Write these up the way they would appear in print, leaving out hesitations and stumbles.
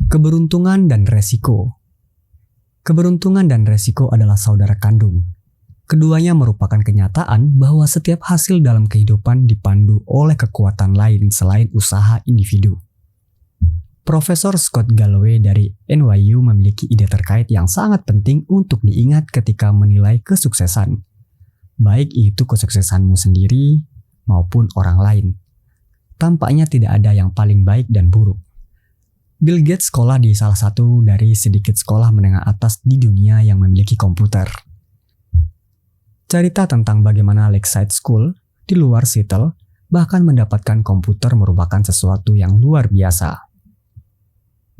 Keberuntungan dan resiko. Keberuntungan dan resiko adalah saudara kandung. Keduanya merupakan kenyataan bahwa setiap hasil dalam kehidupan dipandu oleh kekuatan lain selain usaha individu. Profesor Scott Galloway dari NYU memiliki ide terkait yang sangat penting untuk diingat ketika menilai kesuksesan, baik itu kesuksesanmu sendiri maupun orang lain. Tampaknya tidak ada yang paling baik dan buruk. Bill Gates sekolah di salah satu dari sedikit sekolah menengah atas di dunia yang memiliki komputer. Cerita tentang bagaimana Lakeside School di luar Seattle bahkan mendapatkan komputer merupakan sesuatu yang luar biasa.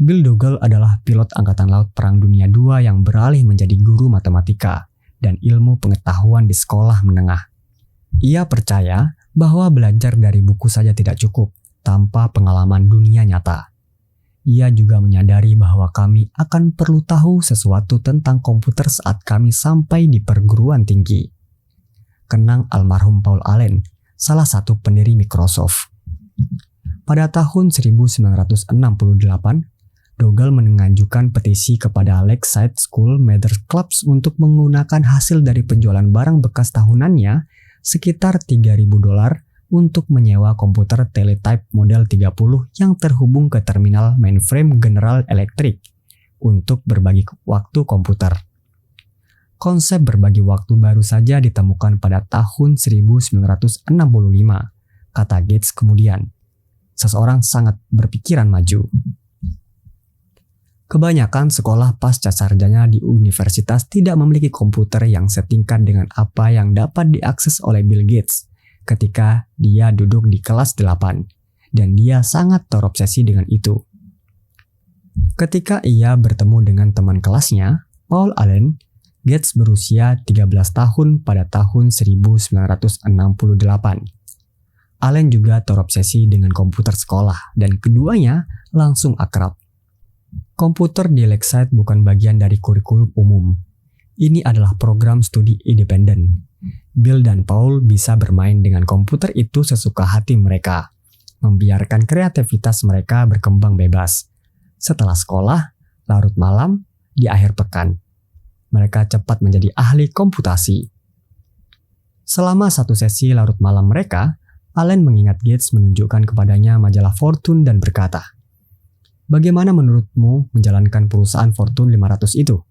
Bill Dougal adalah pilot Angkatan Laut Perang Dunia II yang beralih menjadi guru matematika dan ilmu pengetahuan di sekolah menengah. Ia percaya bahwa belajar dari buku saja tidak cukup tanpa pengalaman dunia nyata. Ia juga menyadari bahwa kami akan perlu tahu sesuatu tentang komputer saat kami sampai di perguruan tinggi. Kenang almarhum Paul Allen, salah satu pendiri Microsoft. Pada tahun 1968, Dougal mengajukan petisi kepada Lakeside School Mathers Clubs untuk menggunakan hasil dari penjualan barang bekas tahunannya sekitar $3.000 untuk menyewa komputer teletype model 30 yang terhubung ke terminal mainframe General Electric untuk berbagi waktu komputer. Konsep berbagi waktu baru saja ditemukan pada tahun 1965, kata Gates kemudian. Seseorang sangat berpikiran maju. Kebanyakan sekolah pasca sarjana di universitas tidak memiliki komputer yang setingkat dengan apa yang dapat diakses oleh Bill Gates ketika dia duduk di kelas 8, dan dia sangat terobsesi dengan itu. Ketika ia bertemu dengan teman kelasnya, Paul Allen, Gates berusia 13 tahun pada tahun 1968. Allen juga terobsesi dengan komputer sekolah, dan keduanya langsung akrab. Komputer di Lakeside bukan bagian dari kurikulum umum. Ini adalah program studi independen. Bill dan Paul bisa bermain dengan komputer itu sesuka hati mereka, membiarkan kreativitas mereka berkembang bebas. Setelah sekolah, larut malam, di akhir pekan, mereka cepat menjadi ahli komputasi. Selama satu sesi larut malam mereka, Allen mengingat Gates menunjukkan kepadanya majalah Fortune dan berkata, "Bagaimana menurutmu menjalankan perusahaan Fortune 500 itu?"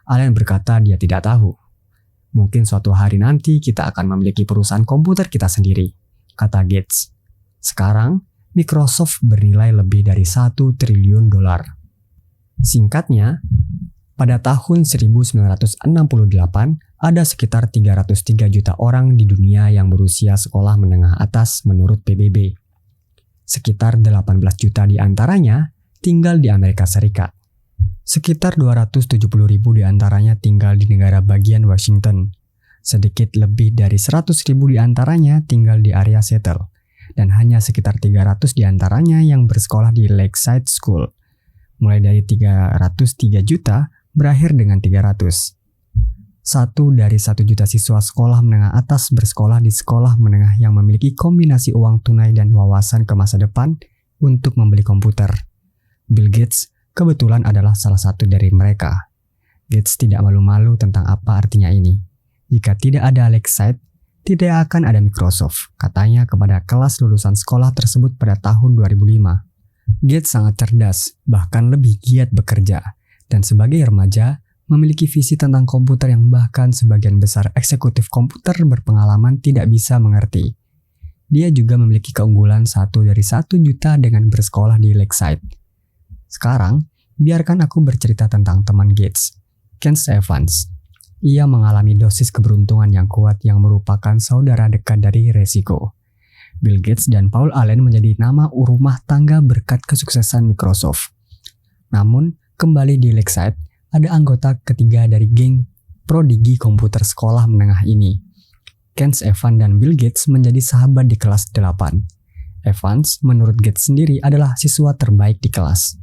Allen berkata dia tidak tahu. "Mungkin suatu hari nanti kita akan memiliki perusahaan komputer kita sendiri," kata Gates. Sekarang, Microsoft bernilai lebih dari $1 triliun. Singkatnya, pada tahun 1968, ada sekitar 303 juta orang di dunia yang berusia sekolah menengah atas menurut PBB. Sekitar 18 juta di antaranya tinggal di Amerika Serikat. Sekitar 270.000 di antaranya tinggal di negara bagian Washington. Sedikit lebih dari 100.000 di antaranya tinggal di area Seattle. Dan hanya sekitar 300 di antaranya yang bersekolah di Lakeside School. Mulai dari 303 juta berakhir dengan 300. 1 dari 1 juta siswa sekolah menengah atas bersekolah di sekolah menengah yang memiliki kombinasi uang tunai dan wawasan ke masa depan untuk membeli komputer. Bill Gates kebetulan adalah salah satu dari mereka. Gates tidak malu-malu tentang apa artinya ini. Jika tidak ada Lakeside, tidak akan ada Microsoft, katanya kepada kelas lulusan sekolah tersebut pada tahun 2005. Gates sangat cerdas, bahkan lebih giat bekerja, dan sebagai remaja, memiliki visi tentang komputer yang bahkan sebagian besar eksekutif komputer berpengalaman tidak bisa mengerti. Dia juga memiliki keunggulan 1 dari 1 juta dengan bersekolah di Lakeside. Sekarang, biarkan aku bercerita tentang teman Gates, Ken Evans. Ia mengalami dosis keberuntungan yang kuat yang merupakan saudara dekat dari resiko. Bill Gates dan Paul Allen menjadi nama rumah tangga berkat kesuksesan Microsoft. Namun, kembali di Lakeside, ada anggota ketiga dari geng prodigi komputer sekolah menengah ini. Ken Evans dan Bill Gates menjadi sahabat di kelas 8. Evans, menurut Gates sendiri, adalah siswa terbaik di kelas.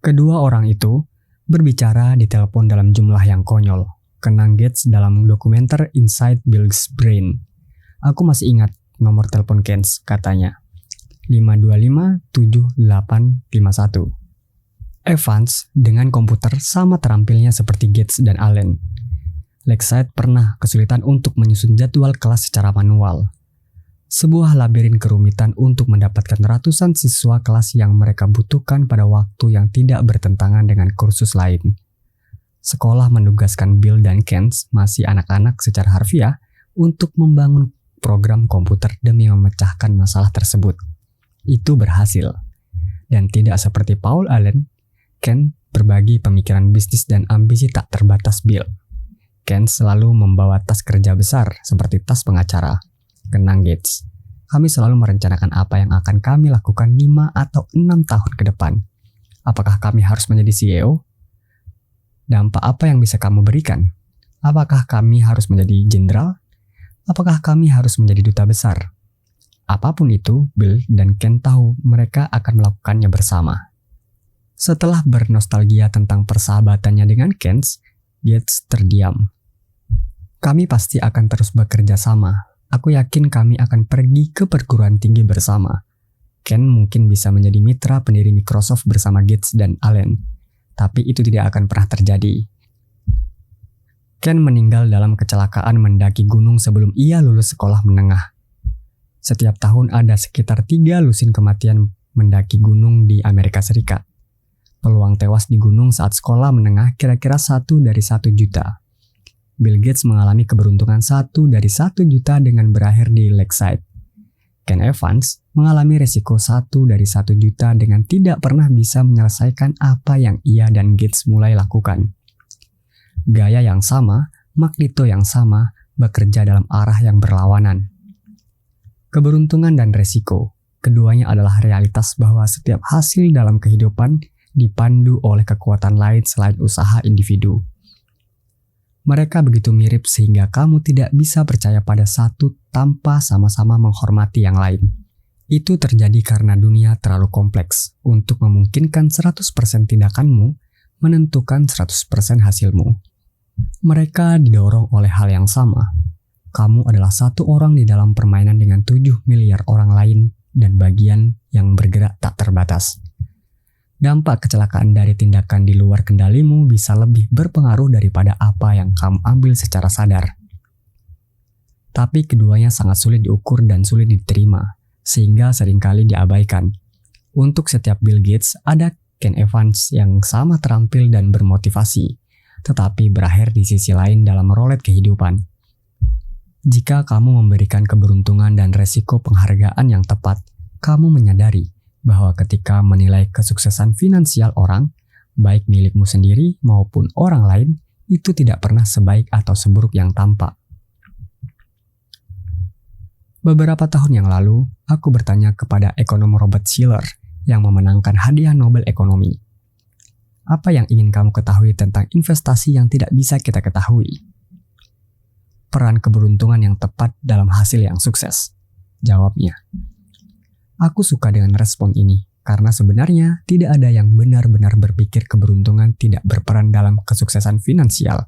Kedua orang itu berbicara di telepon dalam jumlah yang konyol, kenang Gates dalam dokumenter Inside Bill's Brain. "Aku masih ingat nomor telepon Ken," katanya. 525-7851. Evans dengan komputer sama terampilnya seperti Gates dan Allen. Lakeside pernah kesulitan untuk menyusun jadwal kelas secara manual. Sebuah labirin kerumitan untuk mendapatkan ratusan siswa kelas yang mereka butuhkan pada waktu yang tidak bertentangan dengan kursus lain. Sekolah menugaskan Bill dan Ken, masih anak-anak secara harfiah, untuk membangun program komputer demi memecahkan masalah tersebut. Itu berhasil. Dan tidak seperti Paul Allen, Ken berbagi pemikiran bisnis dan ambisi tak terbatas Bill. Ken selalu membawa tas kerja besar seperti tas pengacara. Kenang Gates, kami selalu merencanakan apa yang akan kami lakukan 5 atau 6 tahun ke depan. Apakah kami harus menjadi CEO? Dampak apa yang bisa kamu berikan? Apakah kami harus menjadi jenderal? Apakah kami harus menjadi duta besar? Apapun itu, Bill dan Ken tahu mereka akan melakukannya bersama. Setelah bernostalgia tentang persahabatannya dengan Ken, Gates terdiam. Kami pasti akan terus bekerja sama. Aku yakin kami akan pergi ke perguruan tinggi bersama. Ken mungkin bisa menjadi mitra pendiri Microsoft bersama Gates dan Allen. Tapi itu tidak akan pernah terjadi. Ken meninggal dalam kecelakaan mendaki gunung sebelum ia lulus sekolah menengah. Setiap tahun ada sekitar 3 lusin kematian mendaki gunung di Amerika Serikat. Peluang tewas di gunung saat sekolah menengah kira-kira 1 dari 1 juta. Bill Gates mengalami keberuntungan 1 dari 1 juta dengan berakhir di Lakeside. Ken Evans mengalami resiko 1 dari 1 juta dengan tidak pernah bisa menyelesaikan apa yang ia dan Gates mulai lakukan. Gaya yang sama, magnitudo yang sama, bekerja dalam arah yang berlawanan. Keberuntungan dan resiko, keduanya adalah realitas bahwa setiap hasil dalam kehidupan dipandu oleh kekuatan lain selain usaha individu. Mereka begitu mirip sehingga kamu tidak bisa percaya pada satu tanpa sama-sama menghormati yang lain. Itu terjadi karena dunia terlalu kompleks untuk memungkinkan 100% tindakanmu menentukan 100% hasilmu. Mereka didorong oleh hal yang sama. Kamu adalah satu orang di dalam permainan dengan 7 miliar orang lain dan bagian yang bergerak tak terbatas. Dampak kecelakaan dari tindakan di luar kendalimu bisa lebih berpengaruh daripada apa yang kamu ambil secara sadar. Tapi keduanya sangat sulit diukur dan sulit diterima, sehingga seringkali diabaikan. Untuk setiap Bill Gates, ada Ken Evans yang sama terampil dan bermotivasi, tetapi berakhir di sisi lain dalam rolet kehidupan. Jika kamu memberikan keberuntungan dan resiko penghargaan yang tepat, kamu menyadari bahwa ketika menilai kesuksesan finansial orang, baik milikmu sendiri maupun orang lain, itu tidak pernah sebaik atau seburuk yang tampak. Beberapa tahun yang lalu, aku bertanya kepada ekonom Robert Shiller yang memenangkan hadiah Nobel Ekonomi. Apa yang ingin kamu ketahui tentang investasi yang tidak bisa kita ketahui? Peran keberuntungan yang tepat dalam hasil yang sukses. Jawabnya. Aku suka dengan respon ini, karena sebenarnya tidak ada yang benar-benar berpikir keberuntungan tidak berperan dalam kesuksesan finansial.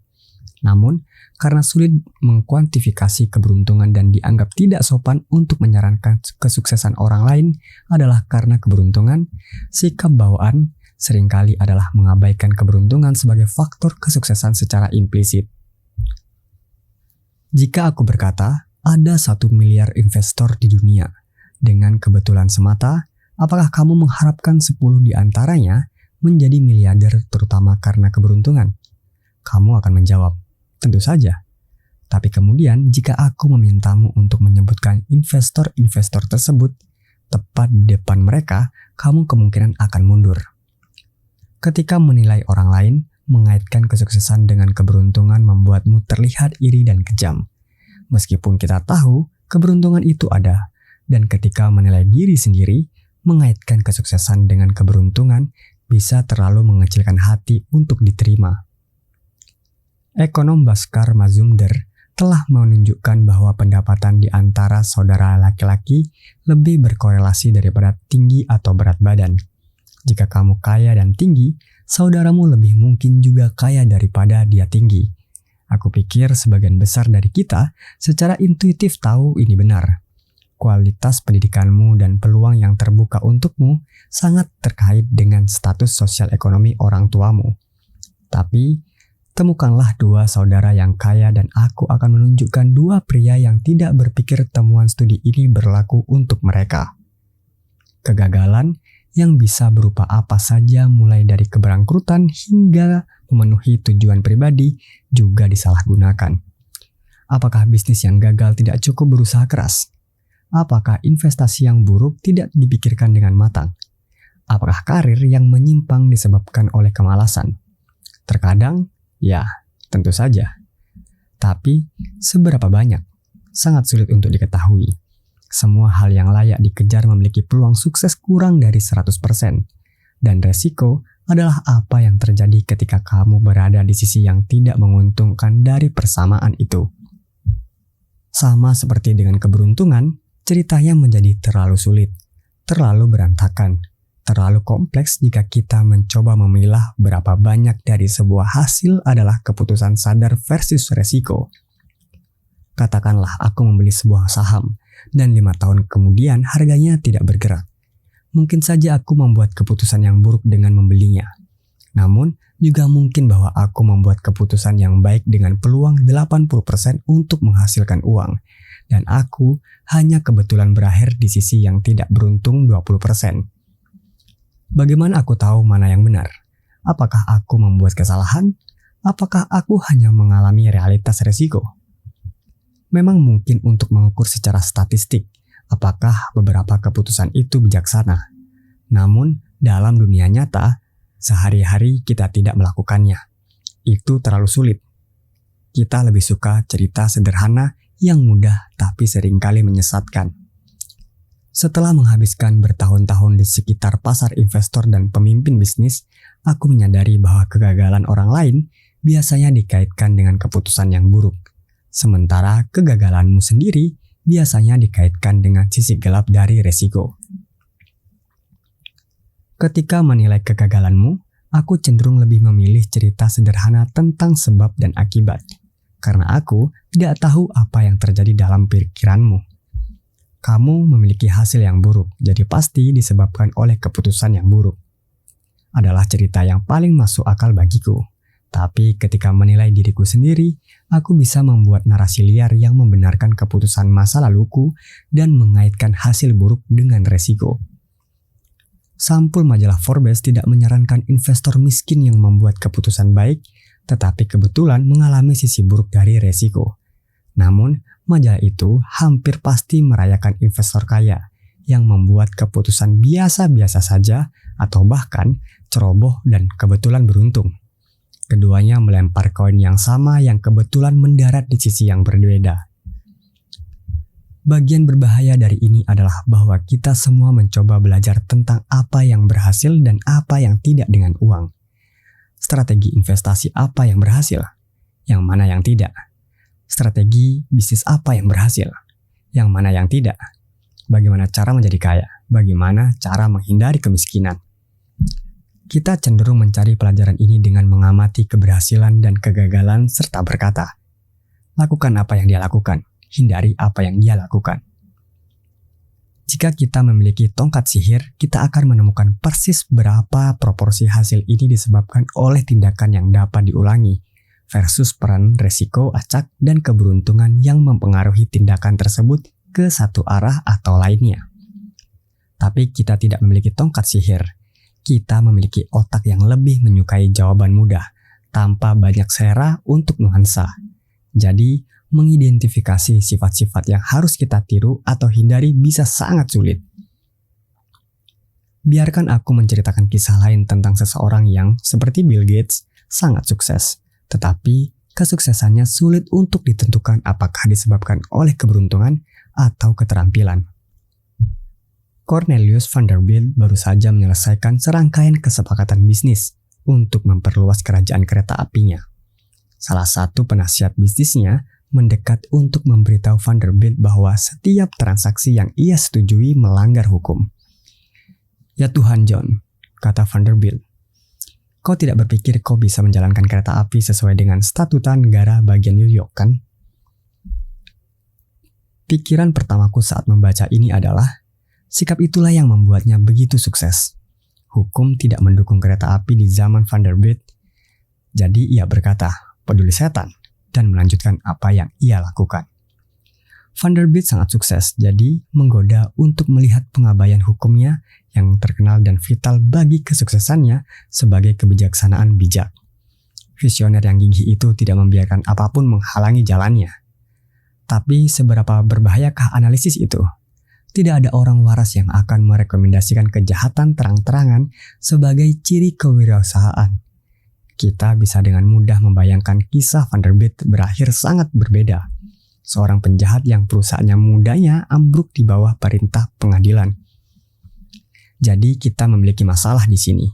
Namun, karena sulit mengkuantifikasi keberuntungan dan dianggap tidak sopan untuk menyarankan kesuksesan orang lain adalah karena keberuntungan, sikap bawaan seringkali adalah mengabaikan keberuntungan sebagai faktor kesuksesan secara implisit. Jika aku berkata, ada 1 miliar investor di dunia, dengan kebetulan semata, apakah kamu mengharapkan 10 di antaranya menjadi miliarder terutama karena keberuntungan? Kamu akan menjawab, tentu saja. Tapi kemudian jika aku memintamu untuk menyebutkan investor-investor tersebut tepat di depan mereka, kamu kemungkinan akan mundur. Ketika menilai orang lain, mengaitkan kesuksesan dengan keberuntungan membuatmu terlihat iri dan kejam. Meskipun kita tahu keberuntungan itu ada, dan ketika menilai diri sendiri, mengaitkan kesuksesan dengan keberuntungan bisa terlalu mengecilkan hati untuk diterima. Ekonom Bhaskar Mazumdar telah menunjukkan bahwa pendapatan di antara saudara laki-laki lebih berkorelasi daripada tinggi atau berat badan. Jika kamu kaya dan tinggi, saudaramu lebih mungkin juga kaya daripada dia tinggi. Aku pikir sebagian besar dari kita secara intuitif tahu ini benar. kualitas pendidikanmu dan peluang yang terbuka untukmu sangat terkait dengan status sosial ekonomi orang tuamu. Tapi, temukanlah dua saudara yang kaya dan aku akan menunjukkan dua pria yang tidak berpikir temuan studi ini berlaku untuk mereka. Kegagalan yang bisa berupa apa saja mulai dari keberangkrutan hingga memenuhi tujuan pribadi juga disalahgunakan. Apakah bisnis yang gagal tidak cukup berusaha keras? Apakah investasi yang buruk tidak dipikirkan dengan matang? Apakah karir yang menyimpang disebabkan oleh kemalasan? Terkadang, ya, tentu saja. Tapi, seberapa banyak? Sangat sulit untuk diketahui. Semua hal yang layak dikejar memiliki peluang sukses kurang dari 100%. Dan resiko adalah apa yang terjadi ketika kamu berada di sisi yang tidak menguntungkan dari persamaan itu. Sama seperti dengan keberuntungan, ceritanya menjadi terlalu sulit, terlalu berantakan, terlalu kompleks jika kita mencoba memilah berapa banyak dari sebuah hasil adalah keputusan sadar versus resiko. Katakanlah aku membeli sebuah saham, dan 5 tahun kemudian harganya tidak bergerak. Mungkin saja aku membuat keputusan yang buruk dengan membelinya. Namun, juga mungkin bahwa aku membuat keputusan yang baik dengan peluang 80% untuk menghasilkan uang. Dan aku hanya kebetulan berakhir di sisi yang tidak beruntung 20%. Bagaimana aku tahu mana yang benar? Apakah aku membuat kesalahan? Apakah aku hanya mengalami realitas resiko? Memang mungkin untuk mengukur secara statistik apakah beberapa keputusan itu bijaksana. Namun, dalam dunia nyata, sehari-hari kita tidak melakukannya. Itu terlalu sulit. Kita lebih suka cerita sederhana yang mudah tapi seringkali menyesatkan. Setelah menghabiskan bertahun-tahun di sekitar pasar investor dan pemimpin bisnis, aku menyadari bahwa kegagalan orang lain biasanya dikaitkan dengan keputusan yang buruk. Sementara kegagalanmu sendiri biasanya dikaitkan dengan sisi gelap dari resiko. Ketika menilai kegagalanmu, aku cenderung lebih memilih cerita sederhana tentang sebab dan akibat. Karena aku tidak tahu apa yang terjadi dalam pikiranmu. Kamu memiliki hasil yang buruk, jadi pasti disebabkan oleh keputusan yang buruk. Adalah cerita yang paling masuk akal bagiku. Tapi ketika menilai diriku sendiri, aku bisa membuat narasi liar yang membenarkan keputusan masa laluku dan mengaitkan hasil buruk dengan resiko. Sampul majalah Forbes tidak menyarankan investor miskin yang membuat keputusan baik, tetapi kebetulan mengalami sisi buruk dari resiko. Namun, majalah itu hampir pasti merayakan investor kaya yang membuat keputusan biasa-biasa saja atau bahkan ceroboh dan kebetulan beruntung. Keduanya melempar koin yang sama yang kebetulan mendarat di sisi yang berbeda. Bagian berbahaya dari ini adalah bahwa kita semua mencoba belajar tentang apa yang berhasil dan apa yang tidak dengan uang. Strategi investasi apa yang berhasil, yang mana yang tidak. Strategi bisnis apa yang berhasil, yang mana yang tidak. Bagaimana cara menjadi kaya, bagaimana cara menghindari kemiskinan. Kita cenderung mencari pelajaran ini dengan mengamati keberhasilan dan kegagalan serta berkata, lakukan apa yang dia lakukan, hindari apa yang dia lakukan. Jika kita memiliki tongkat sihir, kita akan menemukan persis berapa proporsi hasil ini disebabkan oleh tindakan yang dapat diulangi versus peran resiko, acak, dan keberuntungan yang mempengaruhi tindakan tersebut ke satu arah atau lainnya. Tapi kita tidak memiliki tongkat sihir. Kita memiliki otak yang lebih menyukai jawaban mudah, tanpa banyak sera untuk nuansa. Jadi, mengidentifikasi sifat-sifat yang harus kita tiru atau hindari bisa sangat sulit. Biarkan aku menceritakan kisah lain tentang seseorang yang, seperti Bill Gates, sangat sukses. Tetapi, kesuksesannya sulit untuk ditentukan apakah disebabkan oleh keberuntungan atau keterampilan. Cornelius Vanderbilt baru saja menyelesaikan serangkaian kesepakatan bisnis untuk memperluas kerajaan kereta apinya. Salah satu penasihat bisnisnya mendekat untuk memberitahu Vanderbilt bahwa setiap transaksi yang ia setujui melanggar hukum. "Ya Tuhan John," kata Vanderbilt, "kau tidak berpikir kau bisa menjalankan kereta api sesuai dengan statuta negara bagian New York, kan?" Pikiran pertamaku saat membaca ini adalah, sikap itulah yang membuatnya begitu sukses. Hukum tidak mendukung kereta api di zaman Vanderbilt, jadi ia berkata, peduli setan, dan melanjutkan apa yang ia lakukan. Vanderbilt sangat sukses, jadi menggoda untuk melihat pengabaian hukumnya yang terkenal dan vital bagi kesuksesannya sebagai kebijaksanaan bijak. Visioner yang gigih itu tidak membiarkan apapun menghalangi jalannya. Tapi seberapa berbahayakah analisis itu? Tidak ada orang waras yang akan merekomendasikan kejahatan terang-terangan sebagai ciri kewirausahaan. Kita bisa dengan mudah membayangkan kisah Vanderbilt berakhir sangat berbeda. Seorang penjahat yang perusahaannya mudahnya ambruk di bawah perintah pengadilan. Jadi kita memiliki masalah di sini.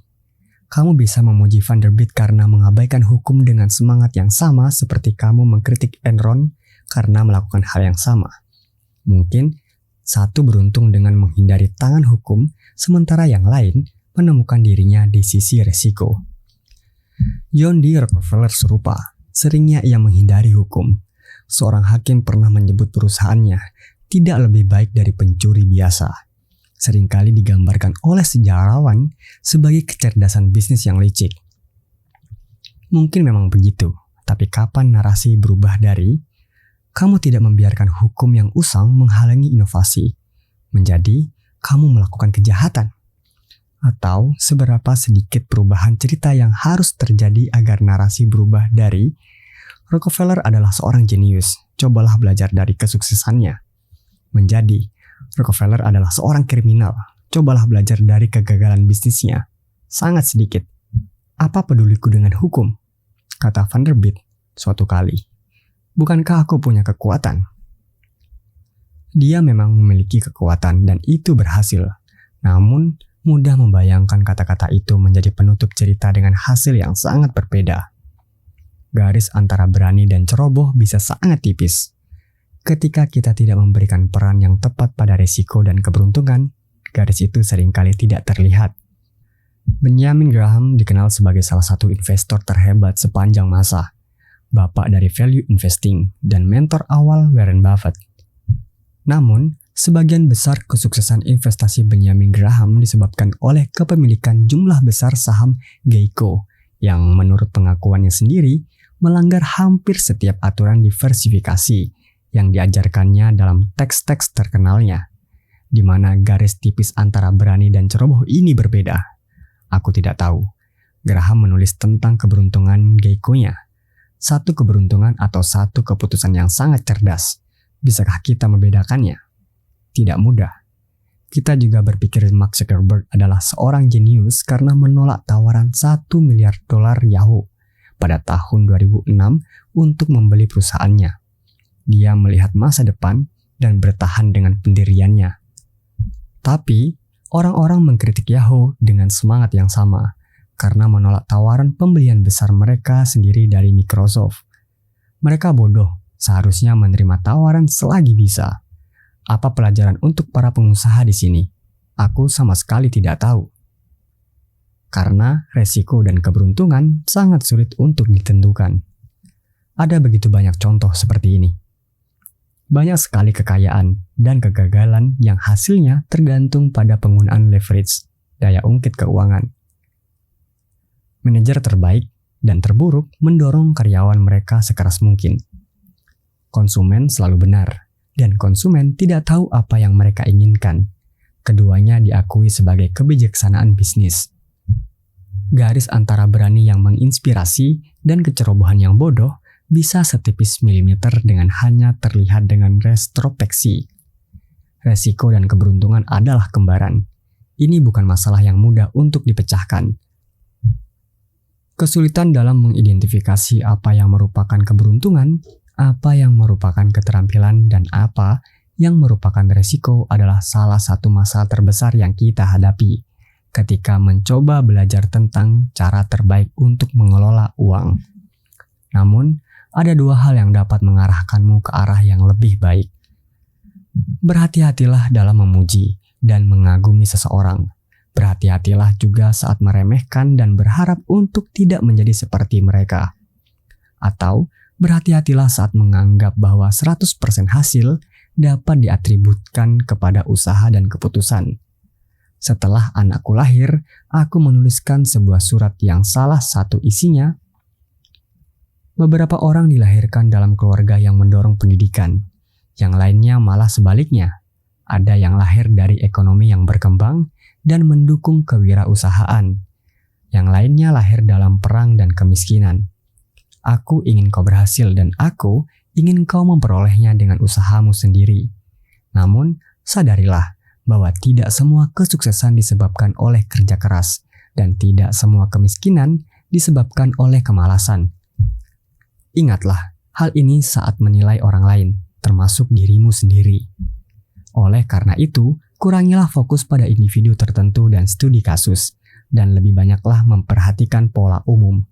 Kamu bisa memuji Vanderbilt karena mengabaikan hukum dengan semangat yang sama seperti kamu mengkritik Enron karena melakukan hal yang sama. Mungkin satu beruntung dengan menghindari tangan hukum, sementara yang lain menemukan dirinya di sisi resiko. John D. Rockefeller serupa, seringnya ia menghindari hukum. Seorang hakim pernah menyebut perusahaannya tidak lebih baik dari pencuri biasa. Seringkali digambarkan oleh sejarawan sebagai kecerdasan bisnis yang licik. Mungkin memang begitu, tapi kapan narasi berubah dari kamu tidak membiarkan hukum yang usang menghalangi inovasi menjadi kamu melakukan kejahatan? Atau seberapa sedikit perubahan cerita yang harus terjadi agar narasi berubah dari Rockefeller adalah seorang jenius, cobalah belajar dari kesuksesannya, menjadi Rockefeller adalah seorang kriminal, cobalah belajar dari kegagalan bisnisnya. Sangat sedikit. Apa peduliku dengan hukum? Kata Vanderbilt suatu kali. Bukankah aku punya kekuatan? Dia memang memiliki kekuatan dan itu berhasil. Namun, mudah membayangkan kata-kata itu menjadi penutup cerita dengan hasil yang sangat berbeda. Garis antara berani dan ceroboh bisa sangat tipis. Ketika kita tidak memberikan peran yang tepat pada risiko dan keberuntungan, garis itu seringkali tidak terlihat. Benjamin Graham dikenal sebagai salah satu investor terhebat sepanjang masa, bapak dari value investing dan mentor awal Warren Buffett. Namun, sebagian besar kesuksesan investasi Benjamin Graham disebabkan oleh kepemilikan jumlah besar saham Geico yang menurut pengakuannya sendiri melanggar hampir setiap aturan diversifikasi yang diajarkannya dalam teks-teks terkenalnya, di mana garis tipis antara berani dan ceroboh ini berbeda. Aku tidak tahu. Graham menulis tentang keberuntungan Geico-nya. Satu keberuntungan atau satu keputusan yang sangat cerdas. Bisakah kita membedakannya? Tidak mudah. Kita juga berpikir Mark Zuckerberg adalah seorang jenius karena menolak tawaran $1 miliar Yahoo pada tahun 2006 untuk membeli perusahaannya. Dia melihat masa depan dan bertahan dengan pendiriannya. Tapi, orang-orang mengkritik Yahoo dengan semangat yang sama karena menolak tawaran pembelian besar mereka sendiri dari Microsoft. Mereka bodoh, seharusnya menerima tawaran selagi bisa. Apa pelajaran untuk para pengusaha di sini? Aku sama sekali tidak tahu. Karena resiko dan keberuntungan sangat sulit untuk ditentukan. Ada begitu banyak contoh seperti ini. Banyak sekali kekayaan dan kegagalan yang hasilnya tergantung pada penggunaan leverage, daya ungkit keuangan. Manajer terbaik dan terburuk mendorong karyawan mereka sekeras mungkin. Konsumen selalu benar, dan konsumen tidak tahu apa yang mereka inginkan. Keduanya diakui sebagai kebijaksanaan bisnis. Garis antara berani yang menginspirasi dan kecerobohan yang bodoh bisa setipis milimeter dengan hanya terlihat dengan retrospeksi. Resiko dan keberuntungan adalah kembaran. Ini bukan masalah yang mudah untuk dipecahkan. Kesulitan dalam mengidentifikasi apa yang merupakan keberuntungan, apa yang merupakan keterampilan, dan apa yang merupakan resiko adalah salah satu masalah terbesar yang kita hadapi ketika mencoba belajar tentang cara terbaik untuk mengelola uang. Namun, ada dua hal yang dapat mengarahkanmu ke arah yang lebih baik. Berhati-hatilah dalam memuji dan mengagumi seseorang. Berhati-hatilah juga saat meremehkan dan berharap untuk tidak menjadi seperti mereka. Atau berhati-hatilah saat menganggap bahwa 100% hasil dapat diatributkan kepada usaha dan keputusan. Setelah anakku lahir, aku menuliskan sebuah surat yang salah satu isinya, beberapa orang dilahirkan dalam keluarga yang mendorong pendidikan, yang lainnya malah sebaliknya. Ada yang lahir dari ekonomi yang berkembang dan mendukung kewirausahaan, yang lainnya lahir dalam perang dan kemiskinan. Aku ingin kau berhasil dan aku ingin kau memperolehnya dengan usahamu sendiri. Namun, sadarilah bahwa tidak semua kesuksesan disebabkan oleh kerja keras dan tidak semua kemiskinan disebabkan oleh kemalasan. Ingatlah hal ini saat menilai orang lain, termasuk dirimu sendiri. Oleh karena itu, kurangilah fokus pada individu tertentu dan studi kasus, dan lebih banyaklah memperhatikan pola umum.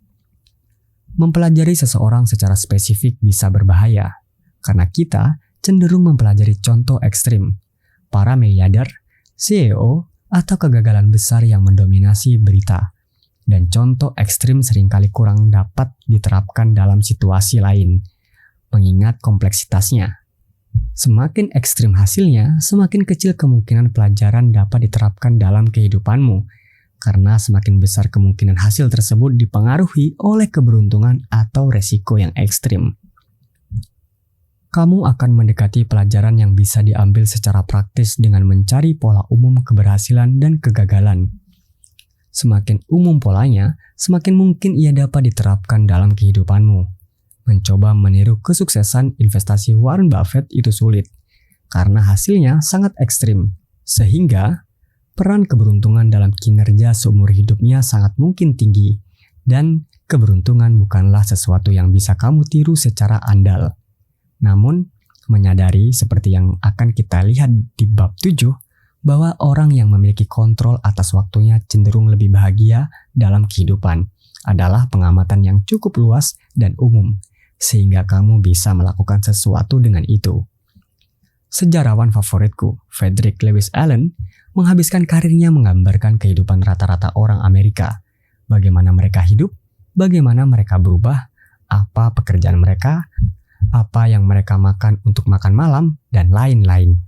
Mempelajari seseorang secara spesifik bisa berbahaya, karena kita cenderung mempelajari contoh ekstrim, para miliarder, CEO, atau kegagalan besar yang mendominasi berita. Dan contoh ekstrim seringkali kurang dapat diterapkan dalam situasi lain, mengingat kompleksitasnya. Semakin ekstrim hasilnya, semakin kecil kemungkinan pelajaran dapat diterapkan dalam kehidupanmu, karena semakin besar kemungkinan hasil tersebut dipengaruhi oleh keberuntungan atau resiko yang ekstrim. Kamu akan mendekati pelajaran yang bisa diambil secara praktis dengan mencari pola umum keberhasilan dan kegagalan. Semakin umum polanya, semakin mungkin ia dapat diterapkan dalam kehidupanmu. Mencoba meniru kesuksesan investasi Warren Buffett itu sulit, karena hasilnya sangat ekstrim, sehingga peran keberuntungan dalam kinerja seumur hidupnya sangat mungkin tinggi, dan keberuntungan bukanlah sesuatu yang bisa kamu tiru secara andal. Namun, menyadari seperti yang akan kita lihat di bab 7, bahwa orang yang memiliki kontrol atas waktunya cenderung lebih bahagia dalam kehidupan adalah pengamatan yang cukup luas dan umum, sehingga kamu bisa melakukan sesuatu dengan itu. Sejarawan favoritku, Frederick Lewis Allen, menghabiskan karirnya menggambarkan kehidupan rata-rata orang Amerika, bagaimana mereka hidup, bagaimana mereka berubah, apa pekerjaan mereka, apa yang mereka makan untuk makan malam, dan lain-lain.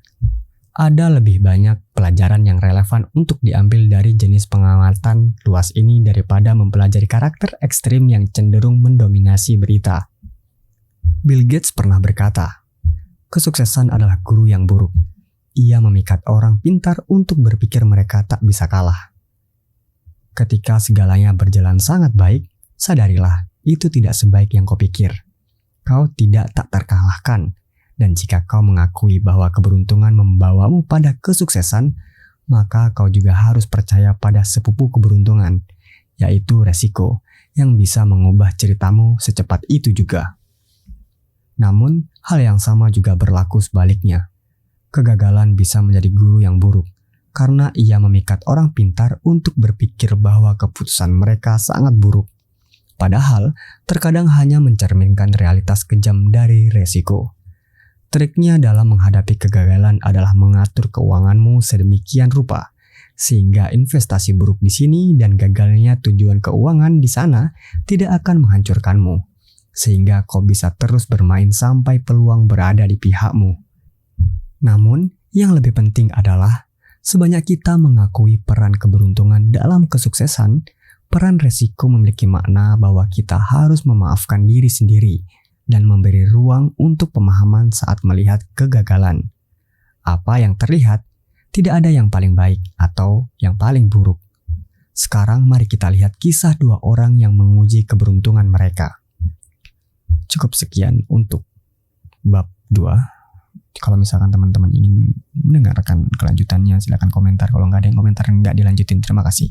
Ada lebih banyak pelajaran yang relevan untuk diambil dari jenis pengamatan luas ini daripada mempelajari karakter ekstrim yang cenderung mendominasi berita. Bill Gates pernah berkata, "Kesuksesan adalah guru yang buruk. Ia memikat orang pintar untuk berpikir mereka tak bisa kalah." Ketika segalanya berjalan sangat baik, sadarilah itu tidak sebaik yang kau pikir. Kau tidak tak terkalahkan, dan jika kau mengakui bahwa keberuntungan membawamu pada kesuksesan, maka kau juga harus percaya pada sepupu keberuntungan, yaitu resiko, yang bisa mengubah ceritamu secepat itu juga. Namun, hal yang sama juga berlaku sebaliknya. Kegagalan bisa menjadi guru yang buruk, karena ia memikat orang pintar untuk berpikir bahwa keputusan mereka sangat buruk. Padahal, terkadang hanya mencerminkan realitas kejam dari resiko. Triknya dalam menghadapi kegagalan adalah mengatur keuanganmu sedemikian rupa, sehingga investasi buruk di sini dan gagalnya tujuan keuangan di sana tidak akan menghancurkanmu, sehingga kau bisa terus bermain sampai peluang berada di pihakmu. Namun, yang lebih penting adalah, sebanyak kita mengakui peran keberuntungan dalam kesuksesan, peran resiko memiliki makna bahwa kita harus memaafkan diri sendiri dan memberi ruang untuk pemahaman saat melihat kegagalan. Apa yang terlihat, tidak ada yang paling baik atau yang paling buruk. Sekarang mari kita lihat kisah dua orang yang menguji keberuntungan mereka. Cukup sekian untuk bab 2. Kalau misalkan teman-teman ingin mendengarkan kelanjutannya, silakan komentar. Kalau nggak ada yang komentar, nggak dilanjutin. Terima kasih.